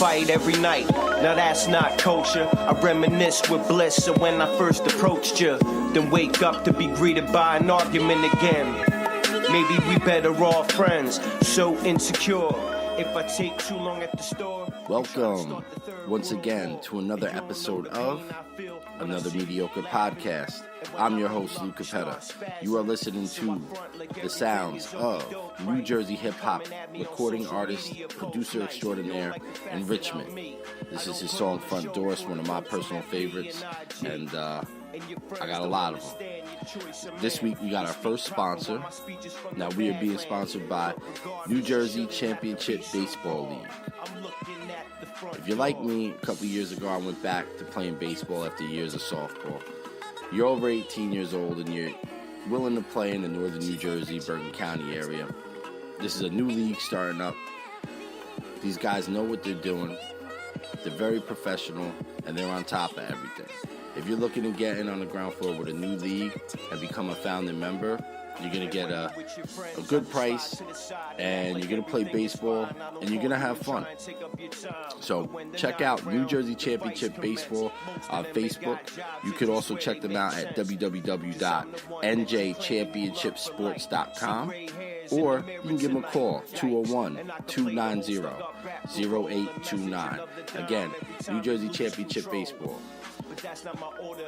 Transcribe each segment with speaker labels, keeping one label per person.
Speaker 1: fight every night. Now that's not culture. I reminisce with bliss of when I first approached you. Then wake up to be greeted by an argument again. Maybe we better all friends. So insecure. If I take too long at the store.
Speaker 2: Welcome once again to another episode of Another Mediocre Podcast. I'm your host, Lou Capetta. You are listening to the sounds of New Jersey hip-hop recording artist, producer extraordinaire in Richmond. This is his song Front Door. It's one of my personal favorites, and I got a lot of them. This week we got our first sponsor. Now we are being sponsored by New Jersey Championship Baseball League. If you're like me, a couple years ago I went back to playing baseball after years of softball. You're over 18 years old and you're willing to play in the northern New Jersey, Bergen County area. This is a new league starting up. These guys know what they're doing. They're very professional and they're on top of everything. If you're looking to get in on the ground floor with a new league and become a founding member, you're going to get a good price, and you're going to play baseball, and you're going to have fun. So check out New Jersey Championship Baseball on Facebook. You could also check them out at www.njchampionshipsports.com, or you can give them a call, 201-290-0829. Again, New Jersey Championship Baseball.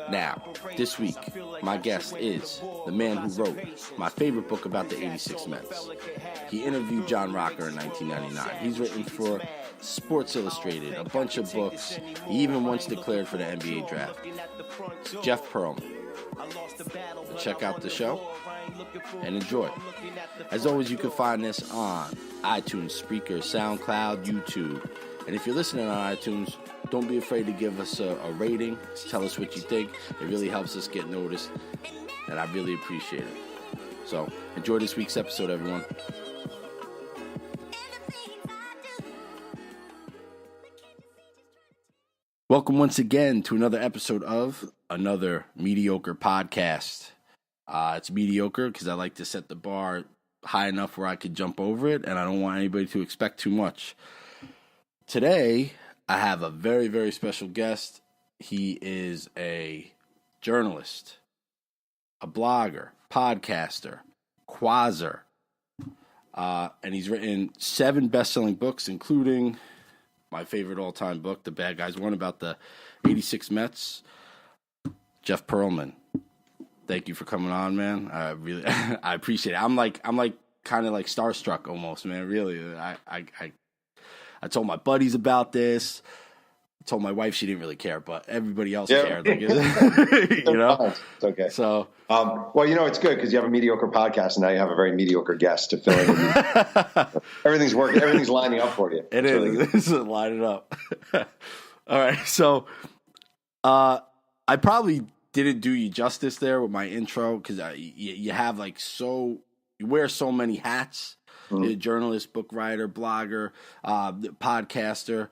Speaker 2: Now, this week, my guest is the man who wrote my favorite book about the 86 Mets. He interviewed John Rocker in 1999. He's written for Sports Illustrated, a bunch of books. He even once declared for the NBA draft. It's Jeff Pearlman. Check out the show and enjoy. As always, you can find this on iTunes, Spreaker, SoundCloud, YouTube. And if you're listening on iTunes, don't be afraid to give us a rating. Tell us what you think. It really helps us get noticed, and I really appreciate it. So, enjoy this week's episode, everyone. Welcome once again to another episode of Another Mediocre Podcast. It's mediocre because I like to set the bar high enough where I could jump over it, and I don't want anybody to expect too much. Today, I have a very, very special guest. He is a journalist, a blogger, podcaster, quazzer, and he's written 7 best-selling books, including my favorite all-time book, The Bad Guys Won, about the 86 Mets. Jeff Pearlman, thank you for coming on, man. I really, I appreciate it. I'm like kind of like starstruck almost, man. Really, I told my buddies about this. I told my wife, she didn't really care, but everybody else cared. Like, you know,
Speaker 3: it's okay.
Speaker 2: So,
Speaker 3: well, you know, it's good because you have a mediocre podcast, and now you have a very mediocre guest to fill in. Everything's working. Everything's lining up for you.
Speaker 2: It is. Really it's lining up. All right. So, I probably didn't do you justice there with my intro because you have like you wear so many hats. Mm-hmm. You're a journalist, book writer, blogger, podcaster.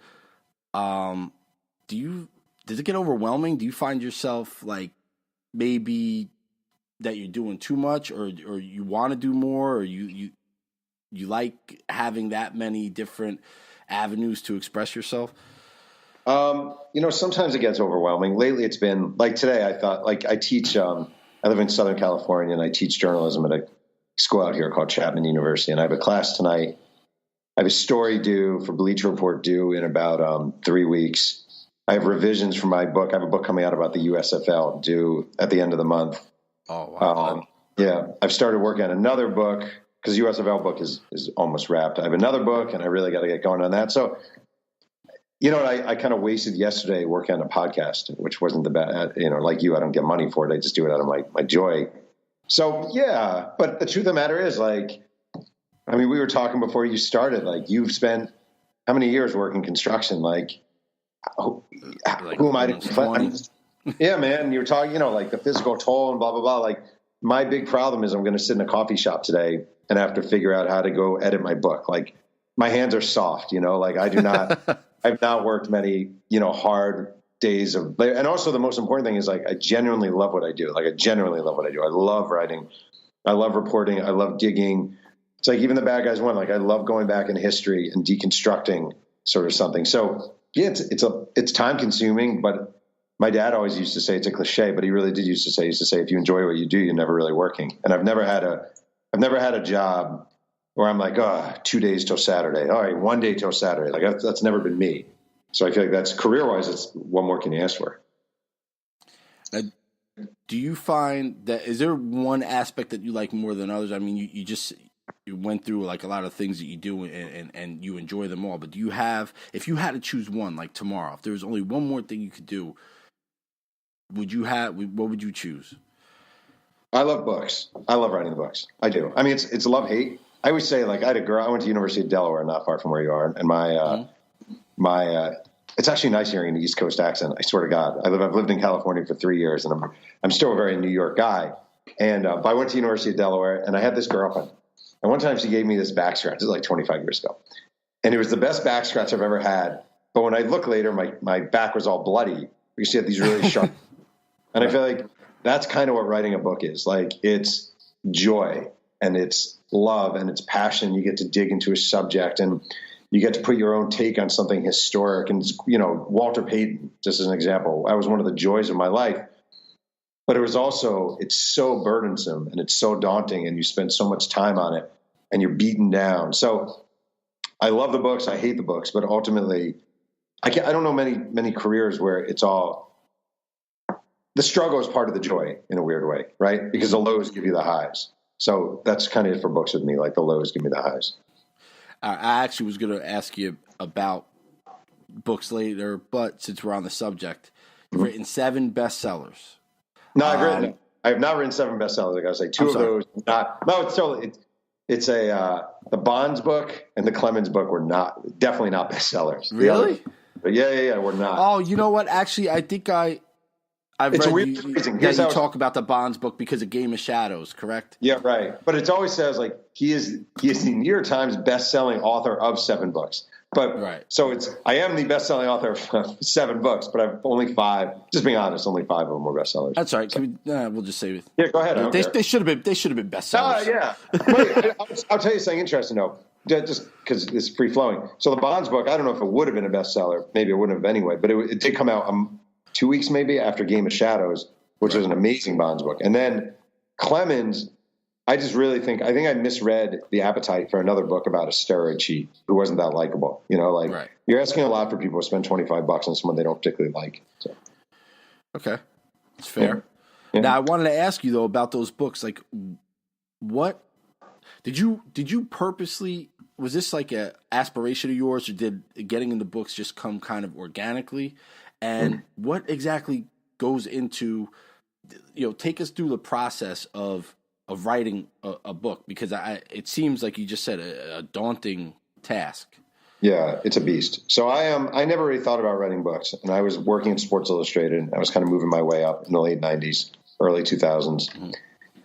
Speaker 2: Does it get overwhelming? Do you find yourself like maybe that you're doing too much, or you want to do more, or you like having that many different avenues to express yourself?
Speaker 3: You know, sometimes it gets overwhelming. Lately, it's been like today. I thought, like, I teach. I live in Southern California, and I teach journalism at a school out here called Chapman University, and I have a class tonight. I have a story due for Bleacher Report due in about 3 weeks. I have revisions for my book. I have a book coming out about the USFL due at the end of the month.
Speaker 2: Oh, wow.
Speaker 3: Yeah, I've started working on another book because the USFL book is almost wrapped. I have another book, and I really got to get going on that. So, you know, I kind of wasted yesterday working on a podcast, which wasn't the bad. You know, like you, I don't get money for it. I just do it out of my joy. So, yeah, but the truth of the matter is, like, I mean, we were talking before you started, like, you've spent how many years working construction? Like who am I to, yeah, man, you were talking, you know, like the physical toll and blah, blah, blah. Like, my big problem is I'm going to sit in a coffee shop today and have to figure out how to go edit my book. Like, my hands are soft, you know, like I do not, I've not worked many, you know, hard days of, and also the most important thing is, like, I genuinely love what I do. Like, I genuinely love what I do. I love writing. I love reporting. I love digging. It's like even The Bad Guys Won. Like, I love going back in history and deconstructing sort of something. So yeah, it's time consuming, but my dad always used to say, it's a cliche, but he really did used to say, if you enjoy what you do, you're never really working. And I've never had a job where I'm like, 2 days till Saturday. All right, 1 day till Saturday. Like that's never been me. So I feel like that's career-wise, it's what more can you ask for?
Speaker 2: Do you find that, is there one aspect that you like more than others? I mean, you went through like a lot of things that you do and you enjoy them all, but do you have, if you had to choose one, like tomorrow, if there was only one more thing you could do, what would you choose?
Speaker 3: I love books. I love writing the books. I do. I mean, it's love-hate. I always say, like, I had a girl, I went to University of Delaware, not far from where you are. And my it's actually nice hearing an East Coast accent. I swear to God, I've lived in California for 3 years, and I'm still a very New York guy. And but I went to University of Delaware, and I had this girlfriend. And one time she gave me this back scratch. This is like 25 years ago, and it was the best back scratch I've ever had. But when I look later, my back was all bloody because she had these really sharp. And I feel like that's kind of what writing a book is. Like, it's joy and it's love and it's passion. You get to dig into a subject and you get to put your own take on something historic. And, Walter Payton, just as an example, that was one of the joys of my life. But it was also, it's so burdensome and it's so daunting and you spend so much time on it and you're beaten down. So I love the books. I hate the books. But ultimately, I don't know many careers where it's all, the struggle is part of the joy in a weird way, right? Because the lows give you the highs. So that's kind of it for books with me. Like, the lows give me the highs.
Speaker 2: I actually was going to ask you about books later, but since we're on the subject, you've written 7 bestsellers.
Speaker 3: No, I have not written 7 bestsellers. I got to say, 2 of those not. No, it's the Bonds book and the Clemens book were definitely not bestsellers.
Speaker 2: Really?
Speaker 3: Yeah, we're not.
Speaker 2: Oh, you know what? Actually, I think I've
Speaker 3: it's
Speaker 2: read
Speaker 3: weird
Speaker 2: you talk about the Bonds book because of Game of Shadows, correct?
Speaker 3: Yeah, right. But it always says, like, he is the New York Times best-selling author of 7 books. But
Speaker 2: right.
Speaker 3: So I am the best-selling author of 7 books, but I've only 5. Just being honest, only 5 of them were bestsellers.
Speaker 2: That's all right. We'll just say it.
Speaker 3: Yeah, go ahead.
Speaker 2: They should have been bestsellers.
Speaker 3: Yeah. Wait, I'll tell you something interesting though, just because it's free-flowing. So the Bonds book, I don't know if it would have been a bestseller. Maybe it wouldn't have anyway. But it did come out 2 weeks maybe after Game of Shadows, which was an amazing Bonds book. And then Clemens, I think I misread the appetite for another book about a steroid cheat who wasn't that likable. Right. You're asking a lot for people to spend $25 on someone they don't particularly like. So.
Speaker 2: Okay. It's fair. Yeah. Now I wanted to ask you though about those books. Like, what did you purposely, was this like a aspiration of yours, or did getting into books just come kind of organically? And what exactly goes into, take us through the process of writing a book, because it seems like you just said a daunting task.
Speaker 3: Yeah, it's a beast. So I never really thought about writing books, and I was working at Sports Illustrated. I was kind of moving my way up in the late 90s, early 2000s. Mm-hmm.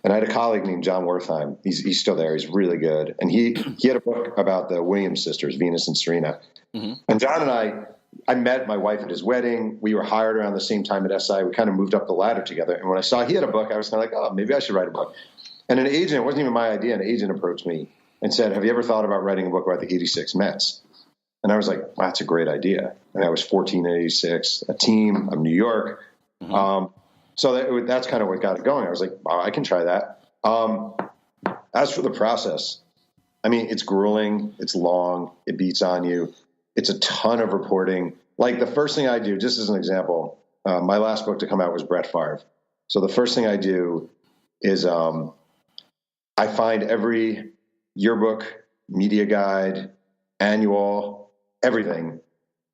Speaker 3: And I had a colleague named John Wertheim. He's still there. He's really good. And he had a book about the Williams sisters, Venus and Serena. Mm-hmm. And John and I met my wife at his wedding. We were hired around the same time at SI. We kind of moved up the ladder together. And when I saw he had a book, I was kind of like, oh, maybe I should write a book. And an agent, it wasn't even my idea, an agent approached me and said, have you ever thought about writing a book about the 86 Mets? And I was like, wow, that's a great idea. And I was 14 in 86, a team of New York. Mm-hmm. So that's kind of what got it going. I was like, wow, I can try that. As for the process, I mean, it's grueling, it's long, it beats on you. It's a ton of reporting. Like, the first thing I do, just as an example, my last book to come out was Brett Favre. So the first thing I do is I find every yearbook, media guide, annual, everything.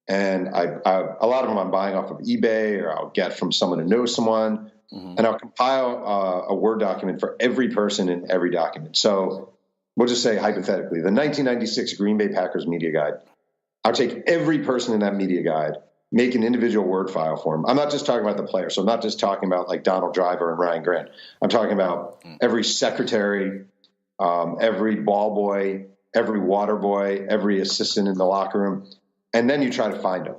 Speaker 3: And a lot of them I'm buying off of eBay, or I'll get from someone who knows someone. Mm-hmm. And I'll compile a Word document for every person in every document. So we'll just say, hypothetically, the 1996 Green Bay Packers media guide. I'll take every person in that media guide, make an individual Word file for them. I'm not just talking about the player. So I'm not just talking about like Donald Driver and Ryan Grant. I'm talking about every secretary, every ball boy, every water boy, every assistant in the locker room. And then you try to find them.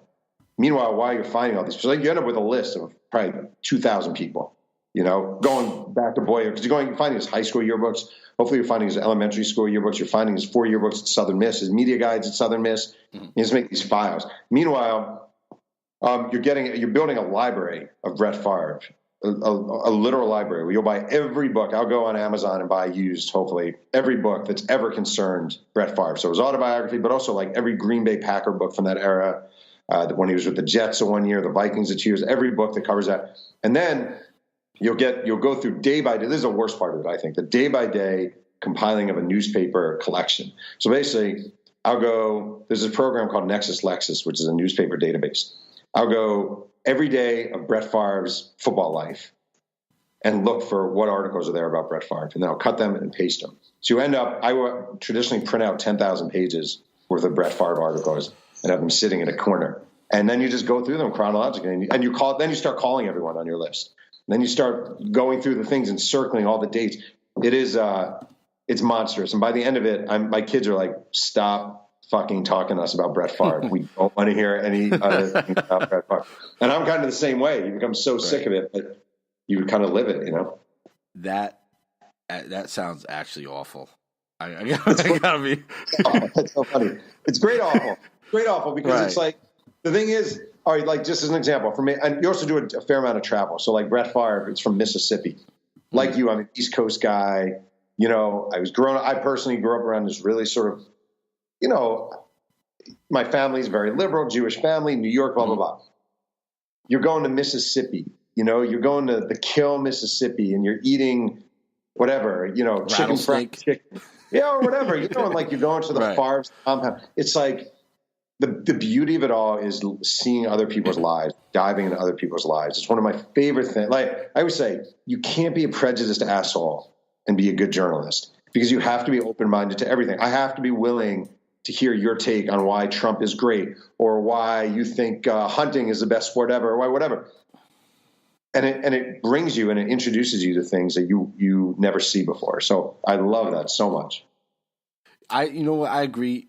Speaker 3: Meanwhile, while you're finding all these, so you end up with a list of probably 2,000 people. You know, going back to boyhood, because you're finding his high school yearbooks. Hopefully, you're finding his elementary school yearbooks. You're finding his 4 yearbooks at Southern Miss, his media guides at Southern Miss. You just make these files. Meanwhile, you're building a library of Brett Favre, a literal library where you'll buy every book. I'll go on Amazon and buy used, hopefully, every book that's ever concerned Brett Favre. So his autobiography, but also like every Green Bay Packer book from that era, when he was with the Jets of 1 year, the Vikings of 2 years, every book that covers that, and then you'll go through day by day. This is the worst part of it, I think, the day by day compiling of a newspaper collection. So basically, there's a program called Nexus Lexus, which is a newspaper database. I'll go every day of Brett Favre's football life and look for what articles are there about Brett Favre, and then I'll cut them and paste them. So I would traditionally print out 10,000 pages worth of Brett Favre articles and have them sitting in a corner. And then you just go through them chronologically, and you start calling everyone on your list. Then you start going through the things and circling all the dates. It's monstrous. And by the end of it, my kids are like, stop fucking talking to us about Brett Favre. We don't want to hear any other thing about Brett Favre. And I'm kind of the same way. You become so sick of it, but you would kind of live it, you know?
Speaker 2: That sounds actually awful. I gotta be.
Speaker 3: Oh, that's so funny. It's great awful. Great awful because It's like, the thing is, all right, like just as an example, for me, and you also do a fair amount of travel. So like Brett Favre, it's from Mississippi. Like you, I'm an East Coast guy. You know, I personally grew up around this really sort of, you know, my family's very liberal, Jewish family, New York, blah, blah, blah. You're going to Mississippi, you know, you're going to the Kill, Mississippi, and you're eating whatever, you know, chicken fried chicken. Yeah, or whatever. You know, and like you're going to the Favre's compound. It's like, the beauty of it all is seeing other people's lives, diving into other people's lives. It's one of my favorite things. Like I would say, you can't be a prejudiced asshole and be a good journalist because you have to be open-minded to everything. I have to be willing to hear your take on why Trump is great or why you think hunting is the best sport ever or why whatever. And it brings you and it introduces you to things that you never see before. So I love that so much.
Speaker 2: I agree.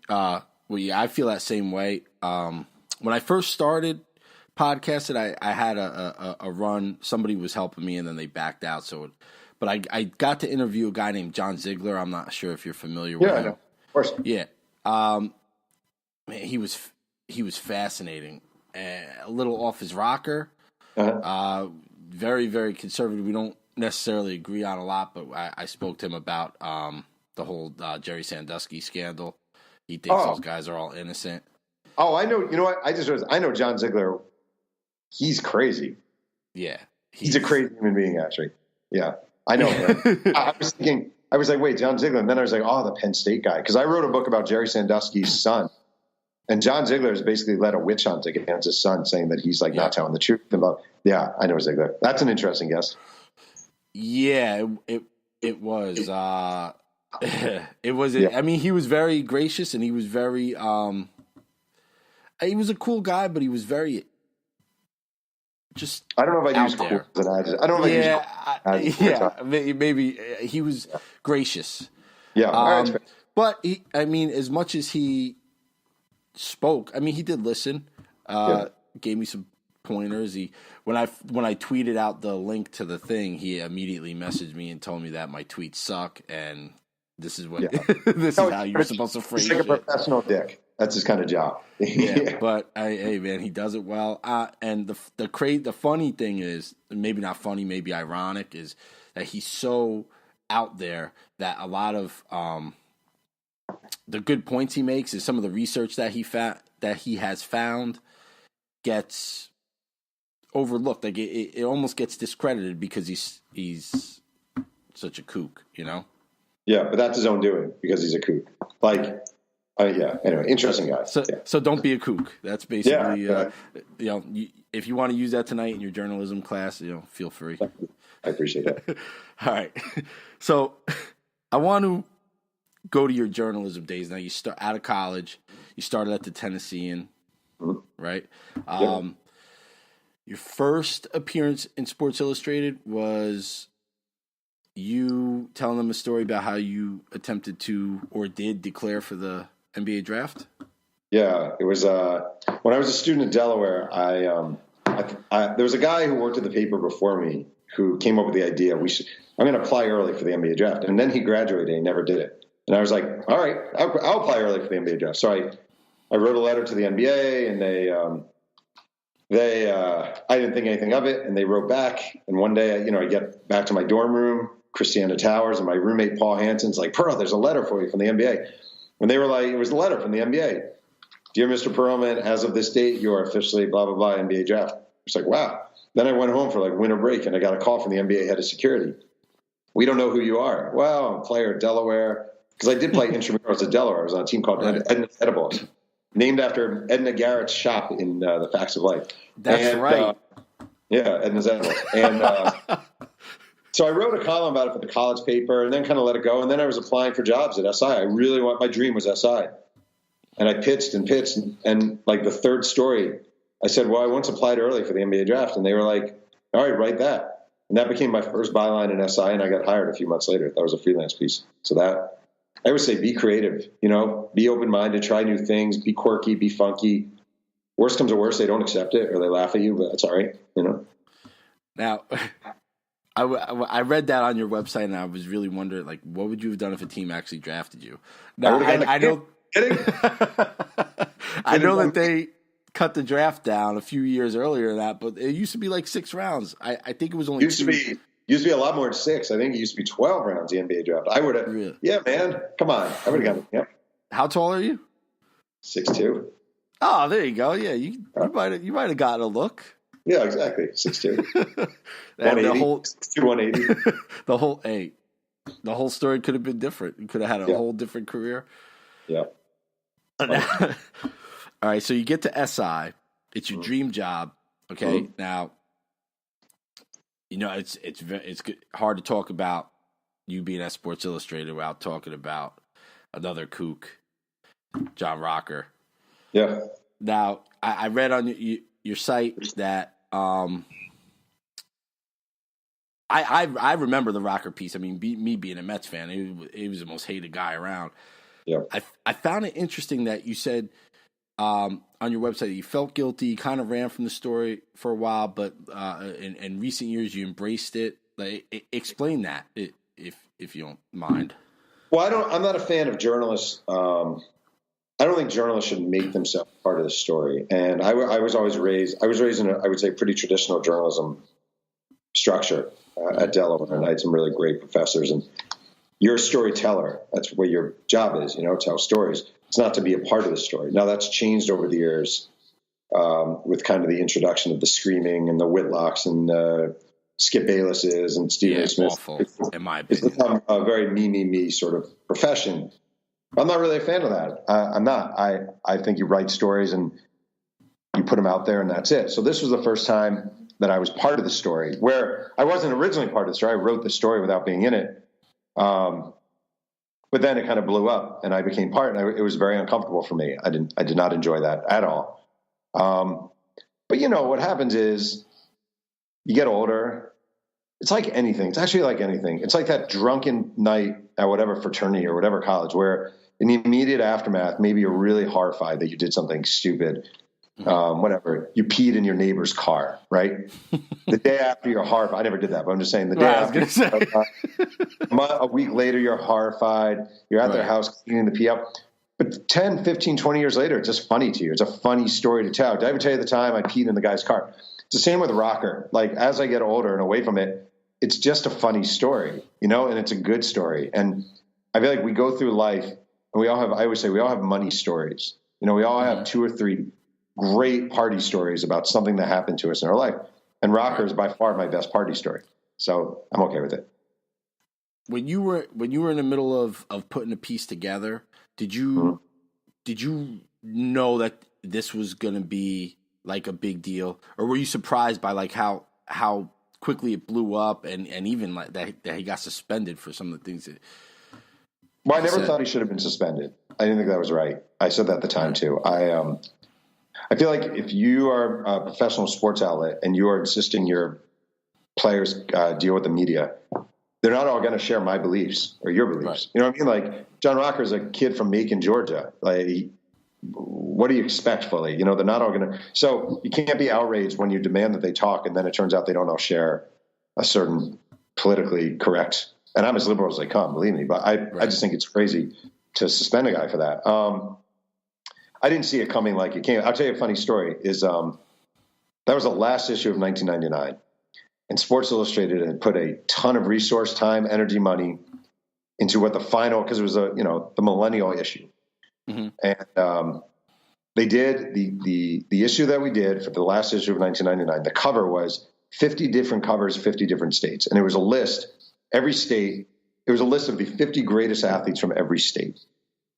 Speaker 2: Well, yeah, I feel that same way. When I first started podcasting, I had a run. Somebody was helping me, and then they backed out. But I got to interview a guy named John Ziegler. I'm not sure if you're familiar with him.
Speaker 3: Yeah, of course.
Speaker 2: Yeah. Man, he was fascinating. A little off his rocker. Uh-huh. Very, very conservative. We don't necessarily agree on a lot, but I spoke to him about the whole Jerry Sandusky scandal. He thinks those guys are all innocent. Oh,
Speaker 3: I know. You know what? I know John Ziegler. He's crazy.
Speaker 2: Yeah.
Speaker 3: He's a crazy human being, actually. Yeah. I know him. I was like, wait, John Ziegler. And then I was like, the Penn State guy. Because I wrote a book about Jerry Sandusky's son. And John Ziegler has basically led a witch hunt against his son, saying that he's not telling the truth about. Yeah, I know Ziegler. That's an interesting guest.
Speaker 2: Yeah, it was. It was. Yeah. I mean, he was very gracious, and he was very. He was a cool guy, but he was very. Just
Speaker 3: I don't know if I use cool as an adjective. I don't know if I use
Speaker 2: maybe he was gracious.
Speaker 3: Yeah,
Speaker 2: but as much as he spoke, he did listen. Gave me some pointers. When I tweeted out the link to the thing, he immediately messaged me and told me that my tweets suck and this is what this is how you're supposed to phrase it.
Speaker 3: He's like a professional dick. That's his kind of job.
Speaker 2: But hey man, he does it well. And the funny thing is, maybe not funny, maybe ironic, is that he's so out there that a lot of the good points he makes is some of the research that he has found gets overlooked. Like it almost gets discredited because he's such a kook, you know?
Speaker 3: Yeah, but that's his own doing because he's a kook. Anyway, interesting guy.
Speaker 2: So don't be a kook. That's basically, if you want to use that tonight in your journalism class, feel free.
Speaker 3: I appreciate that.
Speaker 2: All right. So I want to go to your journalism days. Now you start out of college, you started at the Tennessean, right? Your first appearance in Sports Illustrated was you telling them a story about how you attempted to or did declare for the NBA draft?
Speaker 3: Yeah, it was when I was a student in Delaware. There was a guy who worked at the paper before me who came up with the idea. I'm going to apply early for the NBA draft. And then he graduated and he never did it. And I was like, all right, I'll apply early for the NBA draft. So I wrote a letter to the NBA, and I didn't think anything of it, and they wrote back. And one day, I get back to my dorm room, Christiana Towers, and my roommate Paul Hanson's like, Pearl, there's a letter for you from the NBA. And they were like, it was a letter from the NBA. Dear Mr. Pearlman, as of this date, you are officially blah, blah, blah, NBA draft. It's like, wow. Then I went home for like winter break, and I got a call from the NBA head of security. We don't know who you are. Well, I'm a player at Delaware. Because I did play intramurals at Delaware. I was on a team called Edna's Edibles, named after Edna Garrett's shop in The Facts of Life.
Speaker 2: That's right.
Speaker 3: Yeah, Edna's Edibles. And so I wrote a column about it for the college paper, and then kind of let it go. And then I was applying for jobs at SI. My dream was SI. And I pitched, and like the third story, I said, well, I once applied early for the NBA draft. And they were like, all right, write that. And that became my first byline in SI, and I got hired a few months later. That was a freelance piece. So that, I would say, be creative, be open-minded, try new things, be quirky, be funky. Worst comes to worst, they don't accept it or they laugh at you, but that's all right,
Speaker 2: Now, I read that on your website, and I was really wondering, like, what would you have done if a team actually drafted you? Now, I know.
Speaker 3: Kidding?
Speaker 2: I know that they cut the draft down a few years earlier than that, but it used to be like 6 rounds. I think it was only
Speaker 3: used to be a lot more than 6. I think it used to be 12 rounds, the NBA draft. I would have, really? Yeah, man. Come on. I would have gotten it. Yeah.
Speaker 2: How tall are you?
Speaker 3: 6'2".
Speaker 2: Oh, there you go. Yeah, you might have gotten a look.
Speaker 3: Yeah, exactly. 6'2". 180.
Speaker 2: The whole story could have been different. You could have had a whole different career.
Speaker 3: Yeah.
Speaker 2: All right, so you get to SI. It's your dream job. Okay, now, it's hard to talk about you being at Sports Illustrated without talking about another kook, John Rocker.
Speaker 3: Yeah.
Speaker 2: Now, I read on your site that I remember the Rocker piece. I mean, me being a Mets fan, he was the most hated guy around.
Speaker 3: Yeah.
Speaker 2: I found it interesting that you said on your website that you felt guilty, you kind of ran from the story for a while, but in recent years you embraced it. Like, explain that if you don't mind.
Speaker 3: Well, I'm not a fan of journalists. I don't think journalists should make themselves part of the story. And I was raised in I would say, pretty traditional journalism structure at Delaware, and I had some really great professors. And you're a storyteller. That's what your job is, tell stories. It's not to be a part of the story. Now, that's changed over the years with kind of the introduction of the Screaming and the Whitlocks and Skip Baylesses and Stephen A. Smith.
Speaker 2: Awful, in my opinion.
Speaker 3: It's become a very me sort of profession. I'm not really a fan of that. I'm not. I think you write stories and you put them out there, and that's it. So this was the first time that I was part of the story, where I wasn't originally part of the story. I wrote the story without being in it. But then it kind of blew up, and I became part, and it was very uncomfortable for me. I did not enjoy that at all. But what happens is you get older. It's like anything. It's actually like anything. It's like that drunken night at whatever fraternity or whatever college where in the immediate aftermath, maybe you're really horrified that you did something stupid. Whatever, you peed in your neighbor's car, right? The day after you're horrified. I never did that, but I'm just saying the day after. A week later, you're horrified. You're at their house cleaning the pee up. But 10, 15, 20 years later, it's just funny to you. It's a funny story to tell. Did I ever tell you the time I peed in the guy's car? It's the same with Rocker. Like, as I get older and away from it, it's just a funny story, and it's a good story. And I feel like we go through life, and I always say we all have money stories. We all have 2 or 3 great party stories about something that happened to us in our life. And Rocker is by far my best party story. So I'm okay with it.
Speaker 2: When you were in the middle of putting a piece together, did you know that this was going to be like a big deal, or were you surprised by like how quickly it blew up and even like that he got suspended for some of the things that?
Speaker 3: Well, I never thought he should have been suspended. I didn't think that was right. I said that at the time too. I feel like if you are a professional sports outlet and you are insisting your players deal with the media, they're not all going to share my beliefs or your beliefs. Right. You know what I mean? Like, John Rocker is a kid from Macon, Georgia. Like, what do you expect fully? They're not all going to. So you can't be outraged when you demand that they talk and then it turns out they don't all share a certain politically correct, and I'm as liberal as they come, believe me, but I just think it's crazy to suspend a guy for that. I didn't see it coming like it came. I'll tell you a funny story is, that was the last issue of 1999, and Sports Illustrated had put a ton of resource, time, energy, money into what the final, because it was the millennial issue. Mm-hmm. And they did the issue that we did for the last issue of 1999. The cover was 50 different covers, 50 different states. And it was a list, every state, it was a list of the 50 greatest athletes from every state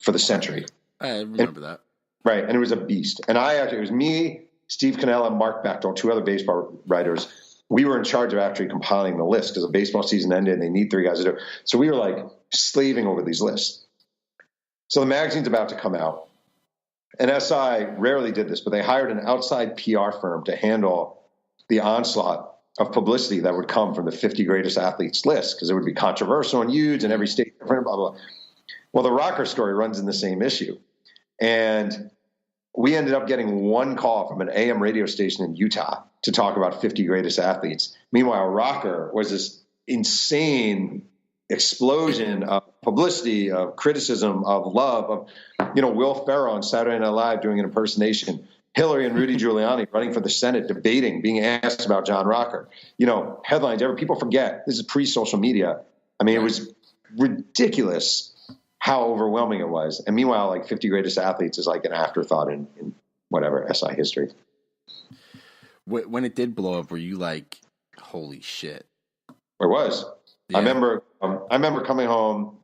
Speaker 3: for the century.
Speaker 2: I remember that.
Speaker 3: Right. And it was a beast. And it was me, Steve Cannella, Mark Bechtel, two other baseball writers. We were in charge of actually compiling the list because the baseball season ended and they need 3 guys to do it. So we were like slaving over these lists. So the magazine's about to come out. And SI rarely did this, but they hired an outside PR firm to handle the onslaught of publicity that would come from the 50 greatest athletes list, because it would be controversial and huge and every state different, blah, blah, blah. Well, the Rocker story runs in the same issue. And we ended up getting one call from an AM radio station in Utah to talk about 50 greatest athletes. Meanwhile, Rocker was this insane explosion of publicity, of criticism, of love, of, Will Ferrell on Saturday Night Live doing an impersonation, Hillary and Rudy Giuliani running for the Senate, debating, being asked about John Rocker, headlines, people forget this is pre-social media. I mean, it was ridiculous how overwhelming it was. And meanwhile, like 50 greatest athletes is like an afterthought in whatever SI history.
Speaker 2: When it did blow up, were you like, holy shit?
Speaker 3: It was. Yeah. I remember coming home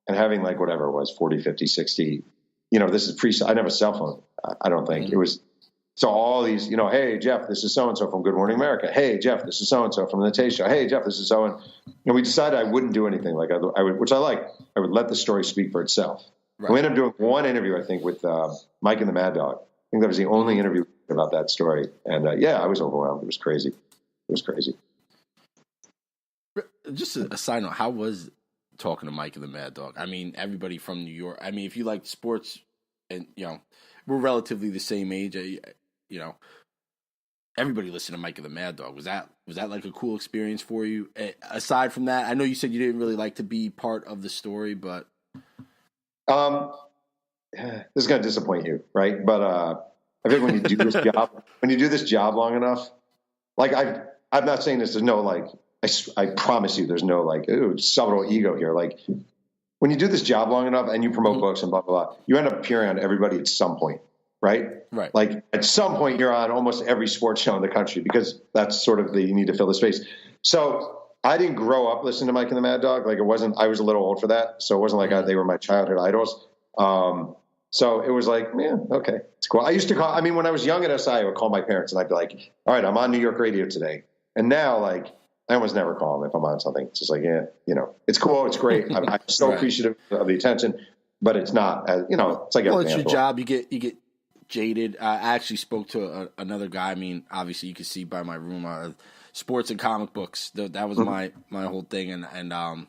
Speaker 3: and having like whatever it was, 40, 50, 60, this is I didn't have a cell phone. I don't think it was. So all these, hey, Jeff, this is so-and-so from Good Morning America. Hey, Jeff, this is so-and-so from the Today Show. Hey, Jeff, this is so-and. We decided I wouldn't do anything like I would, which I like. I would let the story speak for itself. Right. We ended up doing one interview, I think, with Mike and the Mad Dog. I think that was the only interview about that story. And I was overwhelmed. It was crazy.
Speaker 2: Just a side note, how was talking to Mike and the Mad Dog? I mean, everybody from New York. I mean, if you like sports and, we're relatively the same age, everybody listened to Mike and the Mad Dog. Was that like a cool experience for you? Aside from that, I know you said you didn't really like to be part of the story, but
Speaker 3: this is going to disappoint you, right? But I think when you do this job, long enough, like I'm not saying this. There's no like. I promise you, there's no like subtle ego here. Like when you do this job long enough and you promote books and blah blah blah, you end up appearing on everybody at some point. Right. Like at some point you're on almost every sports show in the country because that's sort of you need to fill the space. So I didn't grow up listening to Mike and the Mad Dog. Like I was a little old for that. So it wasn't like they were my childhood idols. So it was like, okay, it's cool. I used to when I was young at SI, I would call my parents and I'd be like, all right, I'm on New York radio today. And now like, I almost never call them if I'm on something. It's just like, it's cool. It's great. I'm so appreciative of the attention, but it's not, it's like,
Speaker 2: it's your job. You get jaded. I actually spoke to another guy. I mean, obviously you can see by my room, sports and comic books. That was my whole thing. And I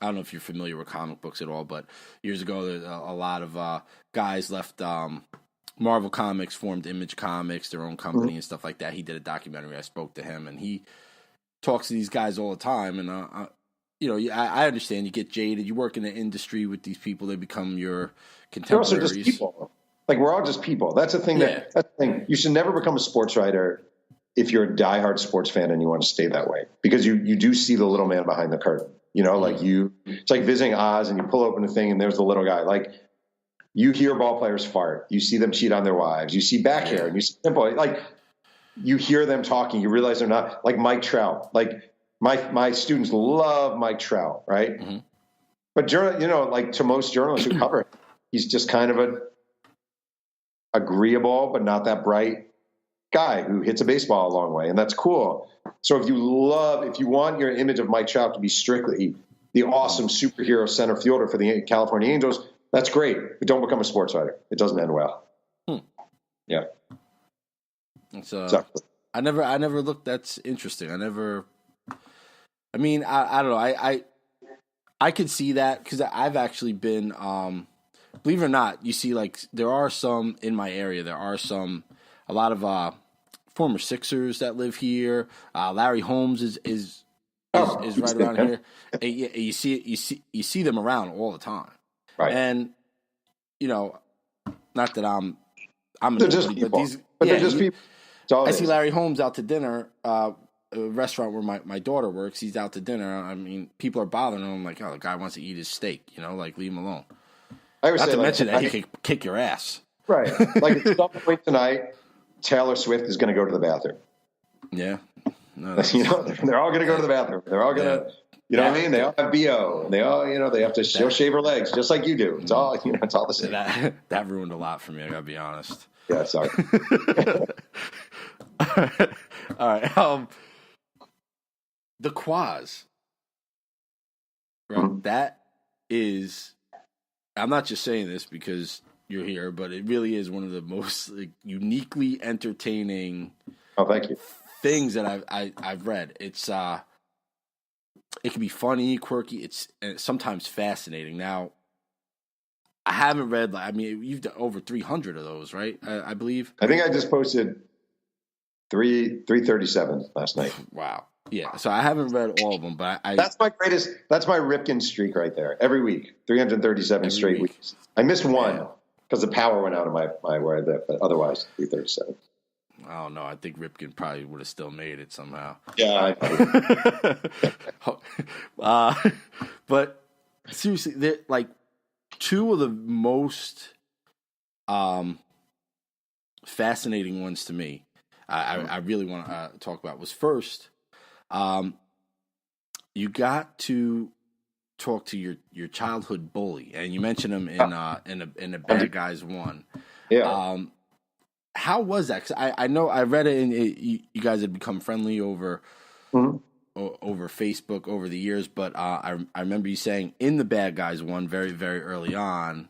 Speaker 2: don't know if you're familiar with comic books at all, but years ago, there's a lot of guys left Marvel Comics, formed Image Comics, their own company and stuff like that. He did a documentary. I spoke to him, and he talks to these guys all the time. And, I understand you get jaded. You work in the industry with these people. They become your contemporaries.
Speaker 3: They're also just people. Like, we're all just people. That's the thing. That's the thing. You should never become a sports writer if you're a diehard sports fan and you want to stay that way, because you do see the little man behind the curtain. It's like visiting Oz and you pull open the thing and there's the little guy. Like, you hear ball players fart. You see them cheat on their wives. You see back hair and you see simple. Like, you hear them talking. You realize they're not like Mike Trout. Like my students love Mike Trout, right? Mm-hmm. But like to most journalists who cover it, he's just kind of a agreeable but not that bright guy who hits a baseball a long way, and that's cool. So if you want your image of Mike Trout to be strictly the awesome superhero center fielder for the California Angels, that's great. But don't become a sports writer. It doesn't end well. Yeah.
Speaker 2: So I never looked. That's interesting. I don't know. I could see that because I've actually been, believe it or not, you see, like, there are some in my area. There are a lot of former Sixers that live here. Larry Holmes is is right around here. And you see them around all the time.
Speaker 3: Right.
Speaker 2: And not that I'm
Speaker 3: they're just people. They're just people.
Speaker 2: I see Larry Holmes out to dinner, a restaurant where my daughter works. He's out to dinner. I mean, people are bothering him. I'm like, oh, the guy wants to eat his steak. Like, leave him alone.
Speaker 3: I would
Speaker 2: not
Speaker 3: say,
Speaker 2: to
Speaker 3: like,
Speaker 2: mention that he could kick your ass.
Speaker 3: Right. Like, at some point tonight, Taylor Swift is going to go to the bathroom.
Speaker 2: Yeah. No,
Speaker 3: they're all going to go to the bathroom. They're all going to, what I mean? They all have BO. And they all, they have to shave her legs just like you do. It's all, it's all the same.
Speaker 2: That ruined a lot for me, I got to be honest.
Speaker 3: Yeah, sorry.
Speaker 2: All right. The Quaz. Right?
Speaker 3: Mm-hmm.
Speaker 2: That is, I'm not just saying this because you're here, but it really is one of the most uniquely entertaining
Speaker 3: thank you.
Speaker 2: things that I've read. It's it can be funny, quirky. It's sometimes fascinating. Now, I haven't read. You've done over 300 of those, right? I believe.
Speaker 3: I think I just posted 337 last night.
Speaker 2: Wow. Yeah. So I haven't read all of them, but
Speaker 3: that's my greatest. That's my Ripken streak right there. Every week, 337 straight weeks. I missed one because the power went out of my where I live, but otherwise 337.
Speaker 2: I don't know. I think Ripken probably would have still made it somehow.
Speaker 3: Yeah.
Speaker 2: But seriously, they're like two of the most fascinating ones to me. I really want to talk about was first. You got to talk to your childhood bully, and you mentioned him in a Bad Guys 1.
Speaker 3: Yeah.
Speaker 2: How was that? 'Cause I know I read it, and you guys had become friendly over over Facebook over the years. But I remember you saying in the Bad Guys 1 very, very early on,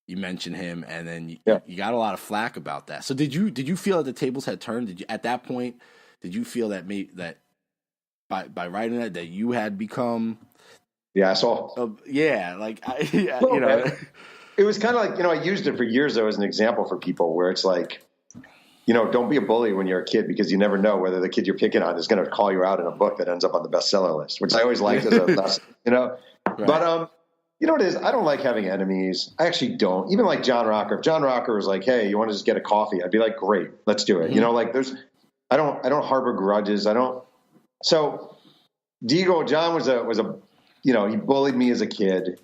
Speaker 2: you mentioned him, and then you got a lot of flack about that. So did you feel that the tables had turned? Did you at that point? Did you feel that by writing that you had become
Speaker 3: the asshole? It was kind of like, I used it for years though as an example for people where it's like, don't be a bully when you're a kid because you never know whether the kid you're picking on is going to call you out in a book that ends up on the bestseller list, which I always liked as a lesson, Right. But you know what it is? I don't like having enemies. I actually don't. Even like John Rocker. If John Rocker was like, "Hey, you want to just get a coffee?" I'd be like, "Great, let's do it."
Speaker 2: Mm-hmm.
Speaker 3: I don't harbor grudges. I don't. So John was a he bullied me as a kid.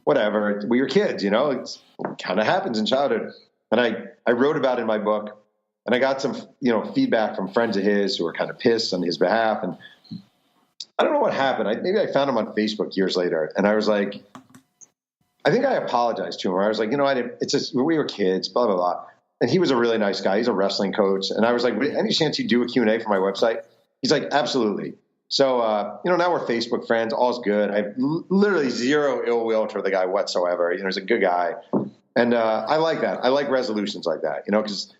Speaker 3: Whatever. We were kids, it kind of happens in childhood. And I wrote about it in my book, and I got some, feedback from friends of his who were kind of pissed on his behalf. And I don't know what happened. Maybe I found him on Facebook years later, and I was like, I think I apologized to him. Where I was like, it's just, we were kids, blah, blah, blah. And he was a really nice guy. He's a wrestling coach. And I was like, any chance you do a Q&A for my website? He's like, absolutely. So, now we're Facebook friends. All's good. I have literally zero ill will toward the guy whatsoever. He's a good guy. And I like that. I like resolutions like that, because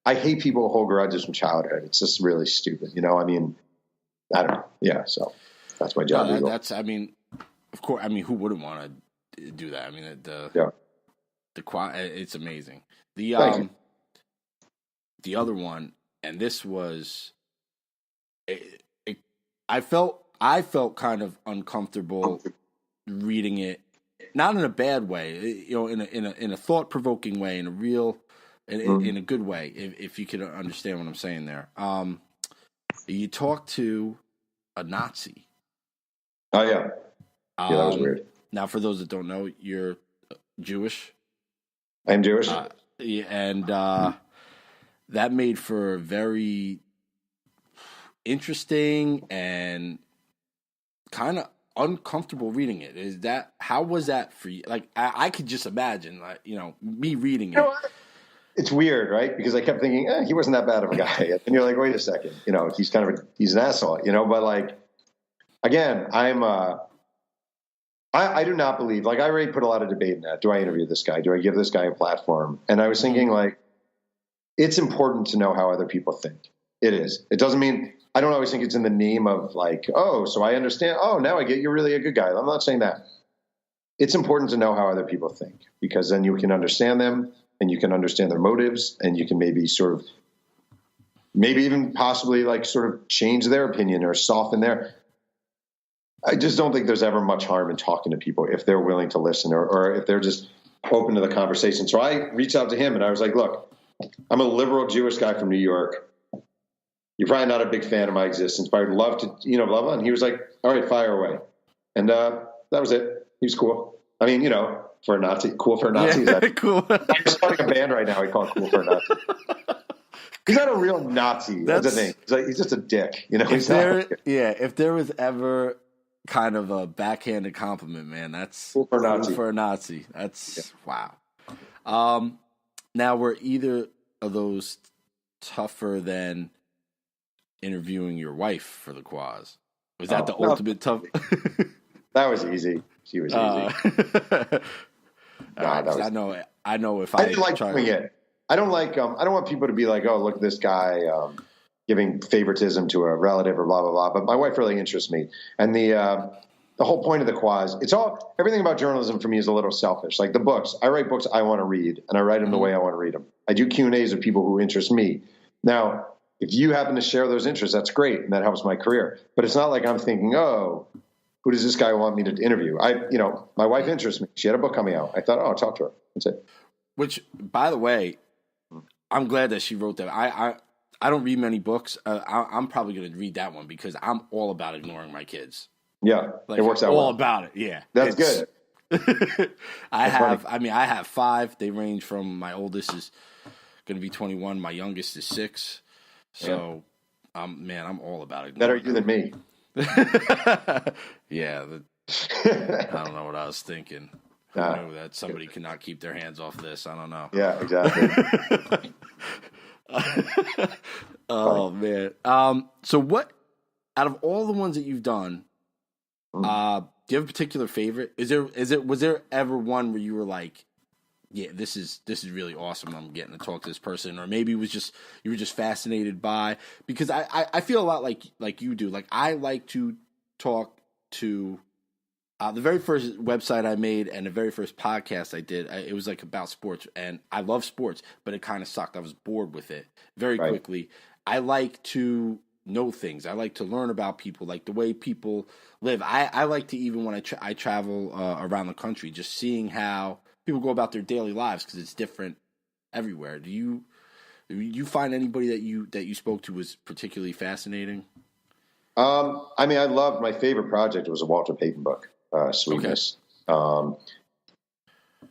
Speaker 3: I hate people who hold grudges from childhood. It's just really stupid. I don't know. Yeah, so that's my job.
Speaker 2: Of course, who wouldn't want to do that? It's amazing. The other one, and this was, I felt kind of uncomfortable reading it, not in a bad way, in a thought provoking way, in a real, in a good way, if you could understand what I'm saying there. You talked to a Nazi.
Speaker 3: Oh yeah, that was weird.
Speaker 2: Now, for those that don't know, you're Jewish.
Speaker 3: I'm Jewish.
Speaker 2: And that made for a very interesting and kind of uncomfortable reading it. How was that for you? Like, I could just imagine, me reading it.
Speaker 3: It's weird, right? Because I kept thinking, he wasn't that bad of a guy. And you're like, wait a second, he's an asshole, but like, again, I do not believe, I already put a lot of debate in that. Do I interview this guy? Do I give this guy a platform? And I was thinking, it's important to know how other people think. It is. It doesn't mean, I don't always think it's in the name of so I understand. Oh, now I get you're really a good guy. I'm not saying that. It's important to know how other people think, because then you can understand them and you can understand their motives, and you can maybe even possibly sort of change their opinion or soften their. I just don't think there's ever much harm in talking to people if they're willing to listen or if they're just open to the conversation. So I reached out to him and I was like, look, I'm a liberal Jewish guy from New York. You're probably not a big fan of my existence, but I'd love to, blah, blah. And he was like, all right, fire away. And that was it. He was cool. I mean, for a Nazi, cool for a Nazi.
Speaker 2: Yeah, cool.
Speaker 3: I'm starting a band right now. We call it Cool for a Nazi. He's not a real Nazi. That's the thing. He's just a dick.
Speaker 2: If there was ever kind of a backhanded compliment, man, that's
Speaker 3: cool for a
Speaker 2: Nazi. That's wow. Now, were either of those tougher than interviewing your wife for the Quaz? Was that the ultimate tough?
Speaker 3: That was easy. She was easy.
Speaker 2: I know if
Speaker 3: I didn't like doing it. I don't like. I don't want people to be like, "Oh, look at this guy giving favoritism to a relative or blah blah blah." But my wife really interests me, and the whole point of the Quaz. Everything about journalism for me is a little selfish. Like the books, I write books I want to read, and I write them the way I want to read them. I do Q&As with people who interest me. Now, if you happen to share those interests, that's great, and that helps my career. But it's not like I'm thinking, "Oh, who does this guy want me to interview?" My wife interests me. She had a book coming out. I thought, "Oh, I'll talk to her." That's it.
Speaker 2: Which, by the way, I'm glad that she wrote that. I don't read many books. I'm probably going to read that one because I'm all about ignoring my kids.
Speaker 3: Yeah, it works out
Speaker 2: all
Speaker 3: well.
Speaker 2: about it. Yeah,
Speaker 3: that's good.
Speaker 2: I have 5. They range from my oldest is going to be 21. My youngest is 6. So, I'm all about it.
Speaker 3: Better you than me.
Speaker 2: Yeah, I don't know what I was thinking. Who knew that somebody cannot keep their hands off this? I don't know.
Speaker 3: Yeah, exactly.
Speaker 2: Oh man. So what? Out of all the ones that you've done, do you have a particular favorite? Was there ever one where you were like, yeah, this is really awesome. I'm getting to talk to this person, or maybe you were just fascinated by, because I feel a lot like you do. Like I like to talk to the very first website I made and the very first podcast I did. It was like about sports, and I love sports, but it kind of sucked. I was bored with it very quickly. I like to know things. I like to learn about people, like the way people live. I like to, even when I travel around the country, just seeing how people go about their daily lives, because it's different everywhere. Do you find anybody that you spoke to was particularly fascinating?
Speaker 3: I mean, I loved, my favorite project was a Walter Payton book, Sweetness. Okay.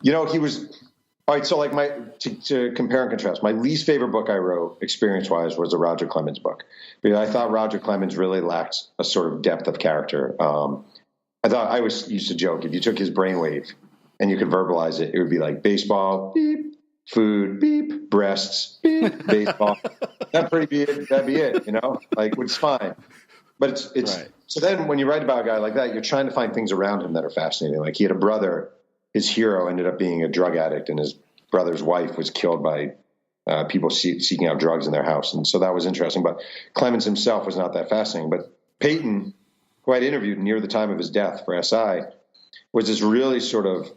Speaker 3: He was, all right. So like to compare and contrast, my least favorite book I wrote experience wise was the Roger Clemens book, because I thought Roger Clemens really lacked a sort of depth of character. I used to joke, if you took his brainwave and you could verbalize it, it would be like baseball, beep, food, beep, breasts, beep, baseball. That'd be it, like it's fine. But it's right. So then when you write about a guy like that, you're trying to find things around him that are fascinating. Like he had a brother, his hero ended up being a drug addict, and his brother's wife was killed by people seeking out drugs in their house. And so that was interesting. But Clemens himself was not that fascinating. But Payton, who I'd interviewed near the time of his death for SI, was this really sort of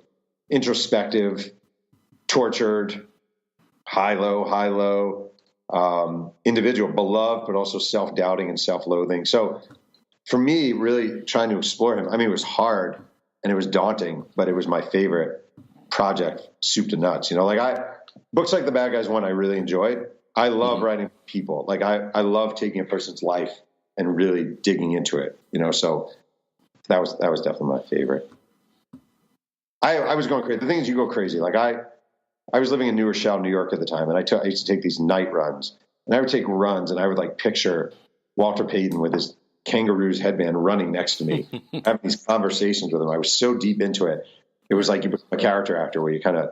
Speaker 3: introspective, tortured, high-low, individual, beloved, but also self-doubting and self-loathing. So for me, really trying to explore him, I mean, it was hard and it was daunting, but it was my favorite project, soup to nuts. Books like The Bad Guys one, I really enjoyed. I love writing people. Like I love taking a person's life and really digging into it, so that was definitely my favorite. I was going crazy. The thing is, you go crazy. Like I was living in New Rochelle, New York at the time, and I used to take these night runs. And I would take runs, and I would like picture Walter Payton with his kangaroo's headband running next to me, having these conversations with him. I was so deep into it. It was like you become a character actor where you kind of,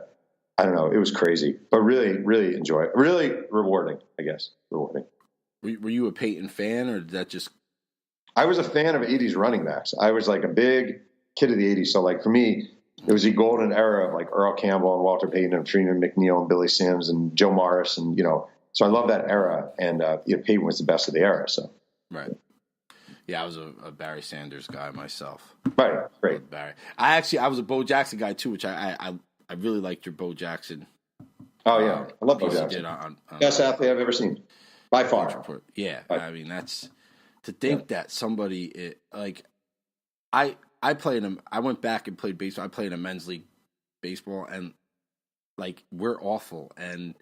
Speaker 3: I don't know, it was crazy, but really, really enjoy it. Really rewarding, I guess. Rewarding.
Speaker 2: Were you a Payton fan, or did that just?
Speaker 3: I was a fan of 80s running backs. I was like a big kid of the 80s. So like for me, it was the golden era of like Earl Campbell and Walter Payton and Freeman McNeil and Billy Sims and Joe Morris. And, so I love that era. And, Payton was the best of the era. So.
Speaker 2: Right. Yeah. I was a Barry Sanders guy myself.
Speaker 3: Right. Great.
Speaker 2: Barry. I was a Bo Jackson guy too, which I really liked your Bo Jackson.
Speaker 3: Oh yeah. I love Bo Jackson. Best athlete I've ever seen by far.
Speaker 2: Yeah. I mean, that's to think that somebody I played him. I went back and played baseball. I played in a men's league baseball, and like we're awful, and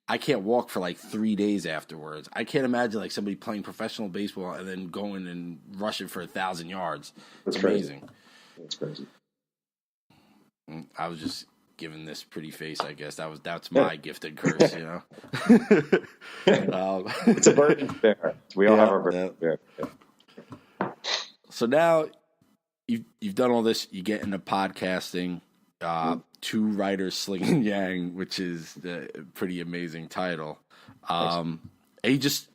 Speaker 2: I can't walk for like 3 days afterwards. I can't imagine like somebody playing professional baseball and then going and rushing for 1,000 yards. It's amazing.
Speaker 3: That's crazy.
Speaker 2: I was just giving this pretty face, I guess. That's my gifted curse, you know.
Speaker 3: It's a burden to bear. We all have our burden to bear. Yeah.
Speaker 2: So now you've done all this. You get into podcasting. Two Writers Slinging Yang, which is a pretty amazing title. And you just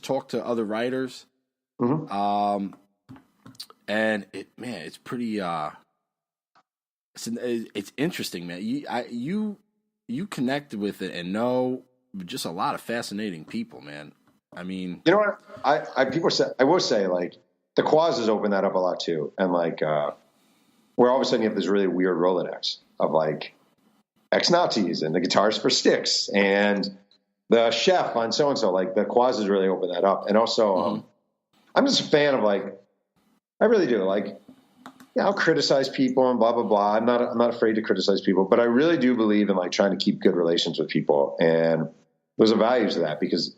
Speaker 2: talk to other writers. Mm-hmm. And it's pretty it's interesting, man. You connect with it and know just a lot of fascinating people, man. I mean,
Speaker 3: you know what? I will say like the Quaz has opened that up a lot too, and like where all of a sudden you have this really weird Rolodex of like ex-Nazis and the guitarist for Styx and the chef on so and so. Like the Quaz has really opened that up, and also I'm just a fan of like I really do like. Yeah, I'll criticize people and blah blah blah. I'm not afraid to criticize people, but I really do believe in like trying to keep good relations with people, and there's a value to that because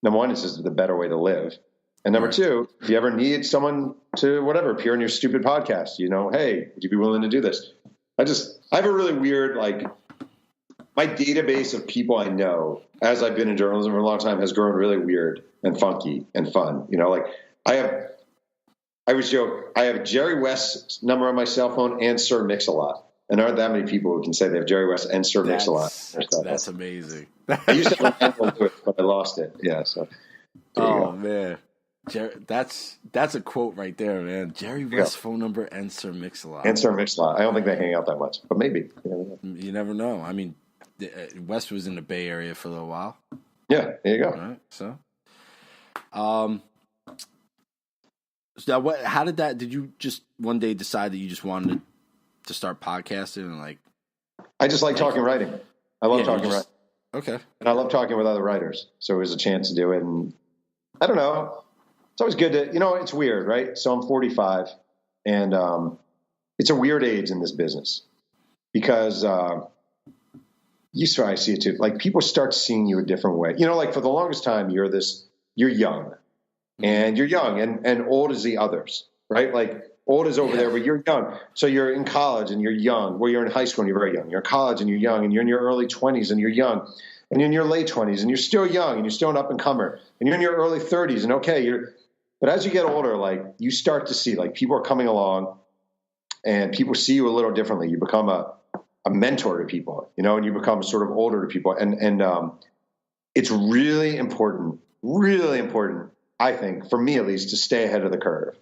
Speaker 3: number one, it's just the better way to live, and number two, if you ever need someone to whatever appear on your stupid podcast, you know, hey, would you be willing to do this? I have a really weird like my database of people I know as I've been in journalism for a long time has grown really weird and funky and fun. You know, like I always joke, I have Jerry West's number on my cell phone and Sir Mix-a-Lot. And there aren't that many people who can say they have Jerry West and Sir Mix-a-Lot.
Speaker 2: That's amazing.
Speaker 3: I used to have a handle to it, but I lost it. Yeah, so.
Speaker 2: Man. That's a quote right there, man. Jerry West's phone number and Sir Mix-a-Lot.
Speaker 3: And Sir Mix-a-Lot. I don't think they hang out that much, but maybe.
Speaker 2: You never know. I mean, West was in the Bay Area for a little while.
Speaker 3: Yeah, there you go.
Speaker 2: All right, so. So how did that? Did you just one day decide that you just wanted to start podcasting and like?
Speaker 3: I just like talking writing. I love talking writing.
Speaker 2: Okay.
Speaker 3: And I love talking with other writers. So it was a chance to do it. And I don't know. It's always good to, it's weird, right? So I'm 45 and it's a weird age in this business because I see it too. Like people start seeing you a different way. Like for the longest time, you're young. And you're young and old is the others, right? Like old is over there, but you're young. So you're in college and you're young. Well, you're in high school and you're very young. You're in college and you're young and you're in your early 20s and you're young. And you're in your late 20s and you're still young and you're still an up and comer. And you're in your early 30s and but as you get older, like you start to see like people are coming along and people see you a little differently. You become a mentor to people, and you become sort of older to people. And it's really important, I think, for me at least, to stay ahead of the curve,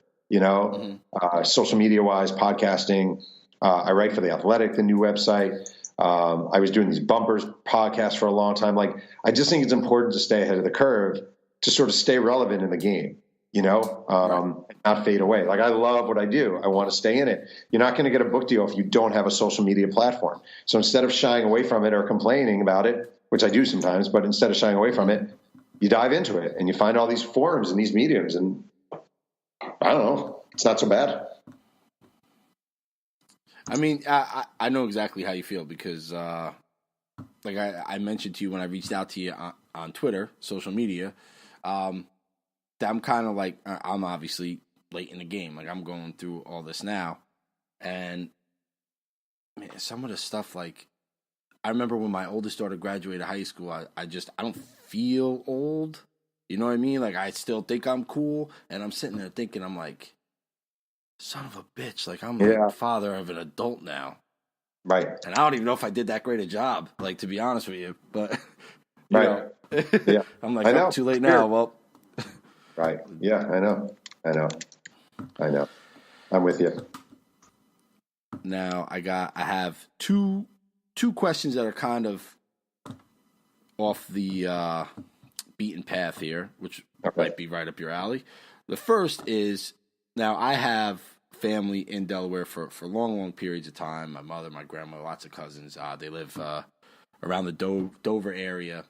Speaker 3: social media wise, podcasting. I write for The Athletic, the new website. I was doing these bumpers podcasts for a long time. Like, I just think it's important to stay ahead of the curve to sort of stay relevant in the game, not fade away. Like, I love what I do. I want to stay in it. You're not going to get a book deal if you don't have a social media platform. So instead of shying away from it or complaining about it, which I do sometimes, but instead of shying away from it, you dive into it and you find all these forums and these mediums, and I don't know, it's not so bad.
Speaker 2: I mean, I know exactly how you feel because, like I mentioned to you when I reached out to you on Twitter, social media, that I'm kind of like, I'm obviously late in the game. Like I'm going through all this now, and man, some of the stuff like, I remember when my oldest daughter graduated high school, I don't feel old. You know what I mean? Like, I still think I'm cool. And I'm sitting there thinking, I'm like, son of a bitch. Like, I'm like father of an adult now.
Speaker 3: Right.
Speaker 2: And I don't even know if I did that great a job, like, to be honest with you. But,
Speaker 3: right. Yeah.
Speaker 2: I'm like, oh, too late now. Well.
Speaker 3: Right. Yeah, I know. I'm with you.
Speaker 2: Now, I have two questions that are kind of off the beaten path here, which might be right up your alley. The first is, now I have family in Delaware for long periods of time. My mother, my grandma, lots of cousins. They live around the Dover area.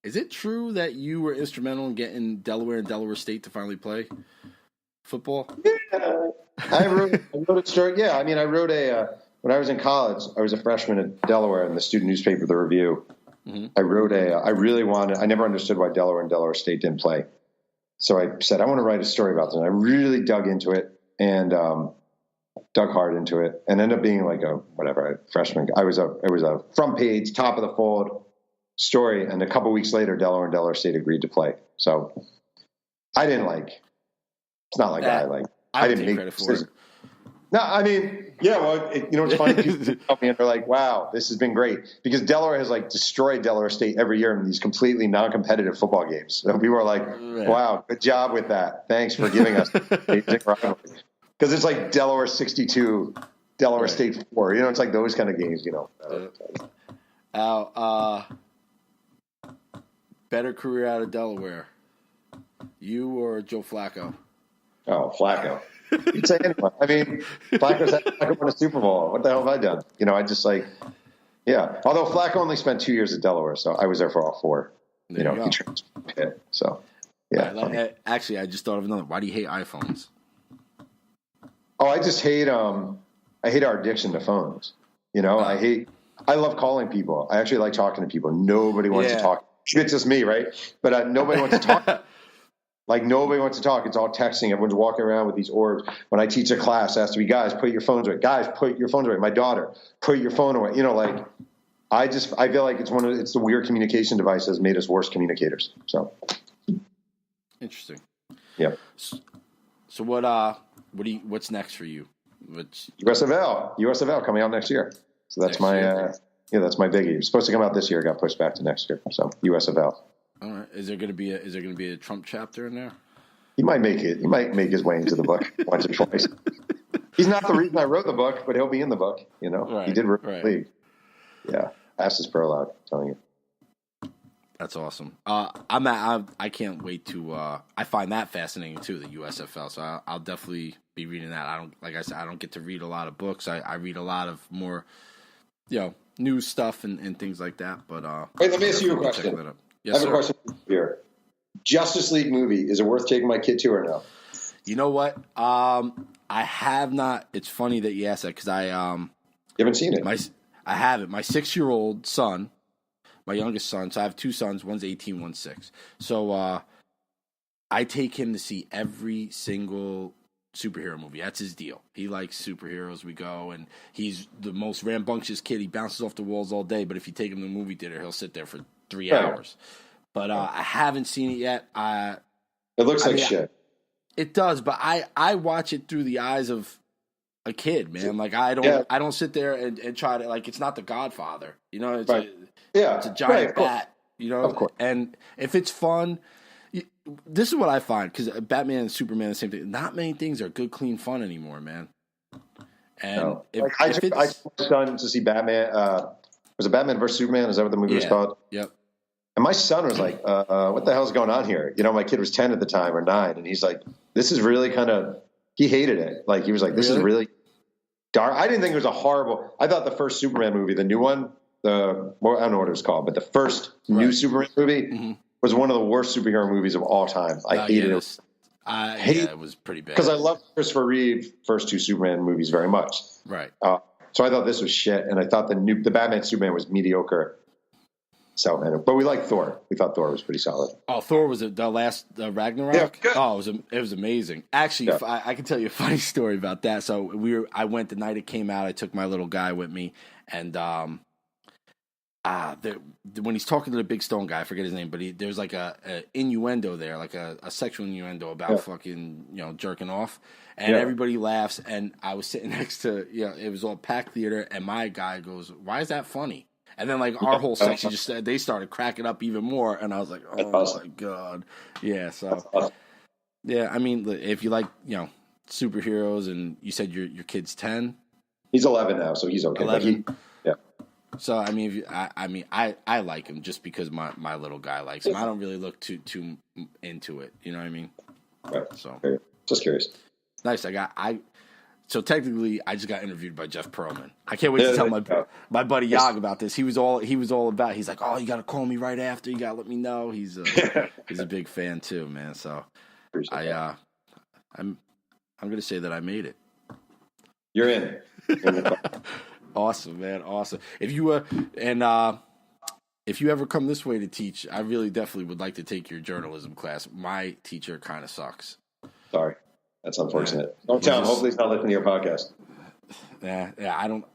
Speaker 2: Is it true that you were instrumental in getting Delaware and Delaware State to finally play? football?
Speaker 3: Yeah. I wrote a story. Yeah, I mean, I wrote when I was in college, I was a freshman at Delaware in the student newspaper, The Review. Mm-hmm. I never understood why Delaware and Delaware State didn't play. So I said, I want to write a story about this. And I really dug into it and dug hard into it and ended up being like a freshman. It was a front page, top of the fold story. And a couple of weeks later, Delaware and Delaware State agreed to play. So I didn't it's not like I didn't make credit for it. No, I mean, yeah, well, it's funny. People tell me and they're like, wow, this has been great. Because Delaware has destroyed Delaware State every year in these completely non-competitive football games. So people are like, wow, good job with that. Thanks for giving us amazing rivalry. Because it's like Delaware 62, Delaware State 4. It's like those kind of games,
Speaker 2: Al, better career out of Delaware, you or Joe Flacco?
Speaker 3: Oh, Flacco. You'd say anyone. I mean, Flacco won a Super Bowl. What the hell have I done? I just yeah. Although Flacco only spent 2 years at Delaware, so I was there for all 4. He transferred to Pitt. So, yeah.
Speaker 2: Actually, I just thought of another. Why do you hate iPhones?
Speaker 3: Oh, I just hate our addiction to phones. I love calling people. I actually like talking to people. Nobody wants to talk. It's just me, right? But nobody wants to talk. Nobody wants to talk. It's all texting. Everyone's walking around with these orbs. When I teach a class, it has to be, guys, put your phones away. Guys, put your phones away. My daughter, put your phone away. I feel like it's the weird communication device that has made us worse communicators. So.
Speaker 2: Interesting.
Speaker 3: Yeah.
Speaker 2: So what's next for you?
Speaker 3: USFL coming out next year. So that's that's my biggie. It was supposed to come out this year. It got pushed back to next year. So USFL.
Speaker 2: All right. Is there going to be a Trump chapter in there?
Speaker 3: He might make it. He might make his way into the book once or twice. He's not the reason I wrote the book, but he'll be in the book.
Speaker 2: Right,
Speaker 3: he did write the league. Yeah, fastest pro allowed. I'm telling you.
Speaker 2: That's awesome. I can't wait to. I find that fascinating too, the USFL. So I'll definitely be reading that. I don't get to read a lot of books. I read a lot of more, news stuff and things like that. But
Speaker 3: wait, let me ask you a question.
Speaker 2: Yes,
Speaker 3: I have a question here. Justice League movie, is it worth taking my kid to or no?
Speaker 2: You know what? I have not. It's funny that you asked that because I
Speaker 3: you haven't seen it.
Speaker 2: I haven't. My 6-year-old son, my youngest son. So I have 2 sons. One's 18, one's 6. So I take him to see every single superhero movie. That's his deal. He likes superheroes. We go, and he's the most rambunctious kid. He bounces off the walls all day. But if you take him to the movie theater, he'll sit there for 3 hours. But I haven't seen it yet.
Speaker 3: It looks like shit.
Speaker 2: It does, but I watch it through the eyes of a kid, man. I don't sit there and try to it's not The Godfather, It's it's a giant bat,
Speaker 3: Of course.
Speaker 2: And if it's fun, this is what I find because Batman and Superman the same thing. Not many things are good, clean fun anymore, man. And
Speaker 3: I took my son to see Batman. Was it Batman vs Superman? Is that what the movie was called?
Speaker 2: Yep.
Speaker 3: And my son was like, what the hell's going on here? My kid was 10 at the time or 9. And he's like, this is really he hated it. He was like, this is really dark. I didn't think it was I thought the first Superman movie, the new one, I don't know what it was called, but the first new Superman movie was one of the worst superhero movies of all time. I hated it.
Speaker 2: It was pretty bad.
Speaker 3: Because I loved Christopher Reeve first 2 Superman movies very much.
Speaker 2: Right.
Speaker 3: So I thought this was shit. And I thought the Batman Superman was mediocre. So, but we liked Thor. We thought Thor was pretty solid.
Speaker 2: Oh, Thor was the last Ragnarok?
Speaker 3: Yeah,
Speaker 2: oh, it was amazing. Actually, I can tell you a funny story about that. So I went the night it came out. I took my little guy with me, and when he's talking to the big stone guy, I forget his name, but there's a innuendo there, a sexual innuendo about fucking jerking off, and everybody laughs. And I was sitting next to it was all packed theater, and my guy goes, "Why is that funny?" And then our whole section they started cracking up even more, and I was like, "Oh my god, yeah." So yeah, I mean, if you like superheroes, and you said your kid's 10,
Speaker 3: he's 11 now, so he's okay.
Speaker 2: 11. So I mean, I like him just because my little guy likes him. I don't really look too into it. You know what I mean?
Speaker 3: Right.
Speaker 2: So
Speaker 3: just curious.
Speaker 2: Nice. So technically, I just got interviewed by Jeff Pearlman. I can't wait to tell my buddy Yag about this. He was all about. He's like, "Oh, you got to call me right after. You got to let me know." He's a big fan too, man. So I'm going to say that I made it.
Speaker 3: You're in.
Speaker 2: Awesome, man. Awesome. If you ever come this way to teach, I really definitely would like to take your journalism class. My teacher kind of sucks.
Speaker 3: Sorry. That's unfortunate. Don't tell him. Hopefully he's not listening to your podcast.
Speaker 2: Yeah. I don't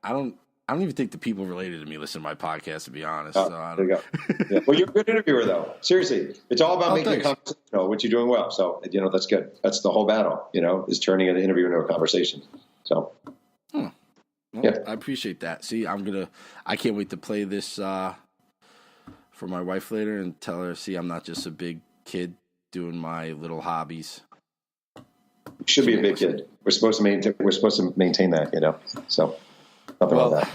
Speaker 2: even think the people related to me listen to my podcast, to be honest.
Speaker 3: Oh,
Speaker 2: so
Speaker 3: there you go. Yeah. Well, you're a good interviewer, though. Seriously. It's all about making a conversation, which you're doing well. So, that's good. That's the whole battle, is turning an interview into a conversation. So,
Speaker 2: well,
Speaker 3: yeah.
Speaker 2: I appreciate that. See, I can't wait to play this for my wife later and tell her, see, I'm not just a big kid doing my little hobbies.
Speaker 3: You should be a big kid. We're supposed to maintain that, So, nothing wrong with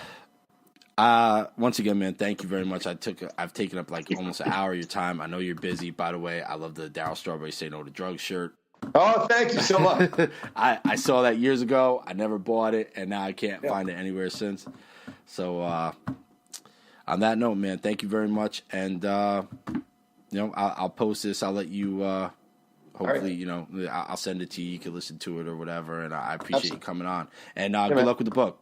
Speaker 3: that.
Speaker 2: Once again, man, thank you very much. I've taken up like almost an hour of your time. I know you're busy. By the way, I love the Daryl Strawberry Say No to Drugs shirt.
Speaker 3: Oh, thank you so much.
Speaker 2: I saw that years ago. I never bought it, and now I can't find it anywhere since. So, on that note, man, thank you very much. And, I'll post this. I'll let you, hopefully, right. I'll send it to you. You can listen to it or whatever. And I appreciate you coming on. And good luck with the book.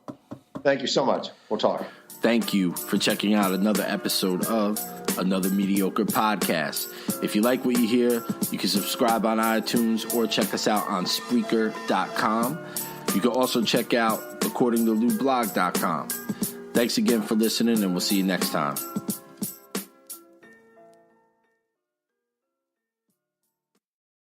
Speaker 3: Thank you so much. We'll talk.
Speaker 2: Thank you for checking out another episode of Another Mediocre Podcast. If you like what you hear, you can subscribe on iTunes or check us out on Spreaker.com. You can also check out accordingtolublog.com. Thanks again for listening, and we'll see you next time.